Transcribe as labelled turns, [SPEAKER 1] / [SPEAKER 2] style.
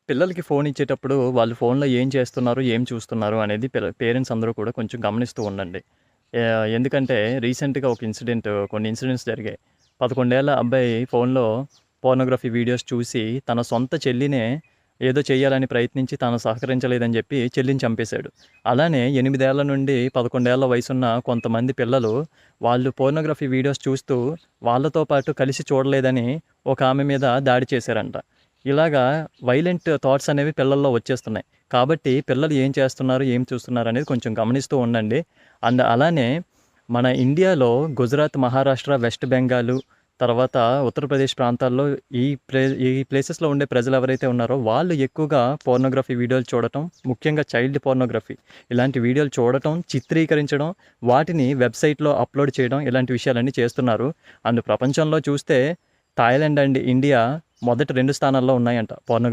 [SPEAKER 1] పిల్లలకి ఫోన్ ఇచ్చేటప్పుడు వాళ్ళు ఫోన్‌లో ఏం చేస్తున్నారు, ఏం చూస్తున్నారు అనేది పేరెంట్స్ అందరూ కూడా కొంచెం గమనిస్తూ ఉండండి. ఎందుకంటే రీసెంట్‌గా కొన్ని ఇన్సిడెంట్స్ జరిగాయి. 11 ఏళ్ల అబ్బాయి ఫోన్‌లో పోర్నోగ్రఫీ వీడియోస్ చూసి తన సొంత చెల్లినే ఏదో చేయాలని ప్రయత్నించి తాను సహకరించలేదని చెప్పి చెల్లిని చంపేశాడు. అలానే 8 ఏళ్ల నుండి 11 ఏళ్ల వయసున్న కొంతమంది పిల్లలు వాళ్ళు పోర్నోగ్రఫీ వీడియోస్ చూస్తూ వాళ్ళతో పాటు కలిసి చూడలేదని ఒక ఆమె మీద దాడి చేశారంట. ఇలాగా వైలెంట్ థాట్స్ అనేవి పిల్లల్లో వచ్చేస్తున్నాయి. కాబట్టి పిల్లలు ఏం చేస్తున్నారు, ఏం చూస్తున్నారు అనేది కొంచెం గమనిస్తూ ఉండండి. అలానే మన ఇండియాలో గుజరాత్, మహారాష్ట్ర, వెస్ట్ బెంగాలు, తర్వాత ఉత్తరప్రదేశ్ ప్రాంతాల్లో ఈ ప్లేసెస్‌లో ఉండే ప్రజలు ఎవరైతే ఉన్నారో వాళ్ళు ఎక్కువగా పోర్నోగ్రఫీ వీడియోలు చూడటం, ముఖ్యంగా చైల్డ్ పోర్నోగ్రఫీ ఇలాంటి వీడియోలు చూడటం, చిత్రీకరించడం, వాటిని వెబ్‌సైట్‌లో అప్‌లోడ్ చేయడం ఇలాంటి విషయాలన్నీ చేస్తున్నారు. ప్రపంచంలో చూస్తే థాయిలాండ్ అండ్ ఇండియా మొదటి 2 స్థానాల్లో ఉన్నాయంట పోర్నోగ్రఫీ